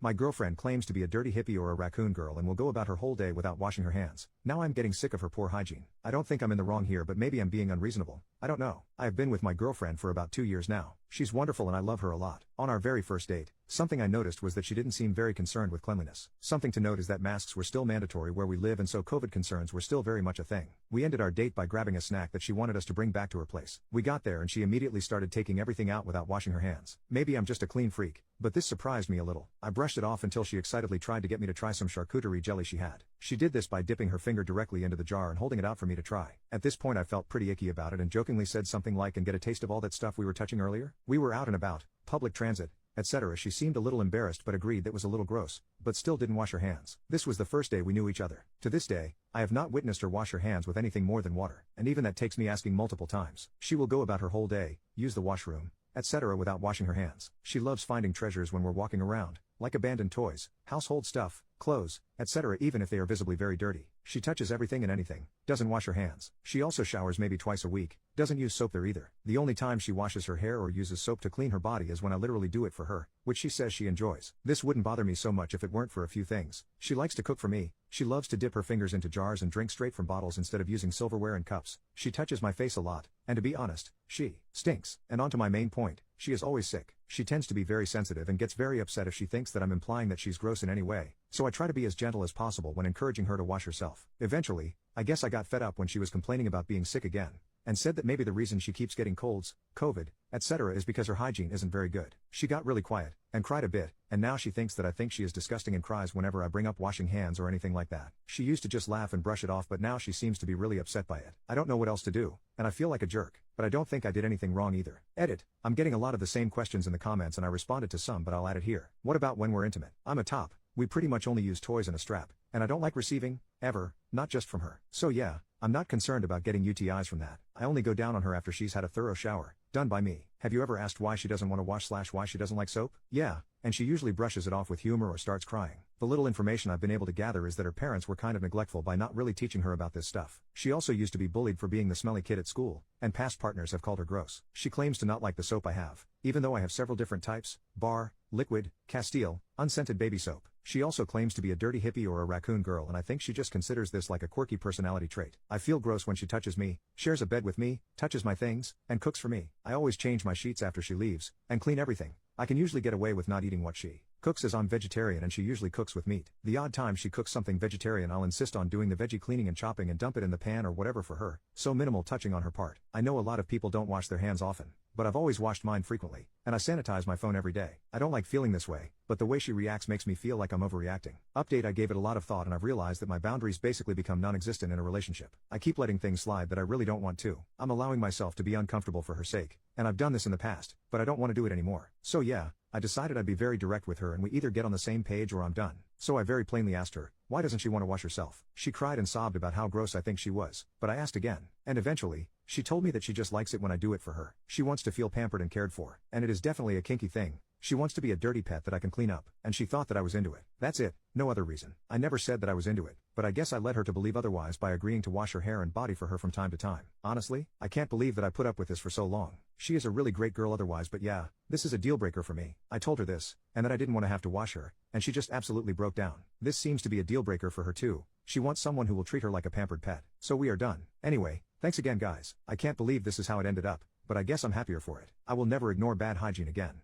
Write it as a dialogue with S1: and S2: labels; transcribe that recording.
S1: My girlfriend claims to be a dirty hippie or a raccoon girl and will go about her whole day without washing her hands. Now I'm getting sick of her poor hygiene. I don't think I'm in the wrong here, but maybe I'm being unreasonable. I don't know. I have been with my girlfriend for about 2 years now. She's wonderful and I love her a lot. On our very first date, something I noticed was that she didn't seem very concerned with cleanliness. Something to note is that masks were still mandatory where we live and so COVID concerns were still very much a thing. We ended our date by grabbing a snack that she wanted us to bring back to her place. We got there and she immediately started taking everything out without washing her hands. Maybe I'm just a clean freak, but this surprised me a little. I brushed it off until she excitedly tried to get me to try some charcuterie jelly she had. She did this by dipping her finger directly into the jar and holding it out for me to try. At this point I felt pretty icky about it and jokingly said something like, "And get a taste of all that stuff we were touching earlier?" We were out and about, public transit, etc. She seemed a little embarrassed but agreed that was a little gross, but still didn't wash her hands. This was the first day we knew each other. To this day, I have not witnessed her wash her hands with anything more than water, and even that takes me asking multiple times. She will go about her whole day, use the washroom, etc. without washing her hands. She loves finding treasures when we're walking around, like abandoned toys, household stuff, clothes, etc. even if they are visibly very dirty. She touches everything and anything, doesn't wash her hands. She also showers maybe twice a week, doesn't use soap there either. The only time she washes her hair or uses soap to clean her body is when I literally do it for her, which she says she enjoys. This wouldn't bother me so much if it weren't for a few things. She likes to cook for me. She loves to dip her fingers into jars and drink straight from bottles instead of using silverware and cups. She touches my face a lot, and to be honest, she stinks. And on to my main point, she is always sick. She tends to be very sensitive and gets very upset if she thinks that I'm implying that she's gross in any way, so I try to be as gentle as possible when encouraging her to wash herself. Eventually, I guess I got fed up when she was complaining about being sick again, and said that maybe the reason she keeps getting colds, COVID, etc. is because her hygiene isn't very good. She got really quiet, and cried a bit, and now she thinks that I think she is disgusting and cries whenever I bring up washing hands or anything like that. She used to just laugh and brush it off, but now she seems to be really upset by it. I don't know what else to do, and I feel like a jerk, but I don't think I did anything wrong either. Edit. I'm getting a lot of the same questions in the comments and I responded to some, but I'll add it here. What about when we're intimate? I'm a top. We pretty much only use toys and a strap, and I don't like receiving, ever, not just from her. So yeah, I'm not concerned about getting UTIs from that. I only go down on her after she's had a thorough shower, done by me. Have you ever asked why she doesn't want to wash / why she doesn't like soap? Yeah, and she usually brushes it off with humor or starts crying. The little information I've been able to gather is that her parents were kind of neglectful by not really teaching her about this stuff. She also used to be bullied for being the smelly kid at school, and past partners have called her gross. She claims to not like the soap I have, even though I have several different types: bar, liquid, Castile, unscented baby soap. She also claims to be a dirty hippie or a raccoon girl, and I think she just considers this like a quirky personality trait. I feel gross when she touches me, shares a bed with me, touches my things, and cooks for me. I always change my sheets after she leaves, and clean everything. I can usually get away with not eating what she cooks as I'm vegetarian and she usually cooks with meat. The odd time she cooks something vegetarian I'll insist on doing the veggie cleaning and chopping and dump it in the pan or whatever for her, so minimal touching on her part. I know a lot of people don't wash their hands often, but I've always washed mine frequently, and I sanitize my phone every day. I don't like feeling this way, but the way she reacts makes me feel like I'm overreacting. Update: I gave it a lot of thought and I've realized that my boundaries basically become non-existent in a relationship. I keep letting things slide that I really don't want to. I'm allowing myself to be uncomfortable for her sake, and I've done this in the past, but I don't want to do it anymore. So yeah, I decided I'd be very direct with her and we either get on the same page or I'm done. So I very plainly asked her, why doesn't she want to wash herself? She cried and sobbed about how gross I think she was, but I asked again, and eventually, she told me that she just likes it when I do it for her. She wants to feel pampered and cared for, and it is definitely a kinky thing. She wants to be a dirty pet that I can clean up, and she thought that I was into it. That's it, no other reason. I never said that I was into it, but I guess I led her to believe otherwise by agreeing to wash her hair and body for her from time to time. Honestly, I can't believe that I put up with this for so long. She is a really great girl otherwise, but yeah, this is a deal breaker for me. I told her this, and that I didn't want to have to wash her, and she just absolutely broke down. This seems to be a deal breaker for her too. She wants someone who will treat her like a pampered pet. So we are done. Anyway, thanks again guys. I can't believe this is how it ended up, but I guess I'm happier for it. I will never ignore bad hygiene again.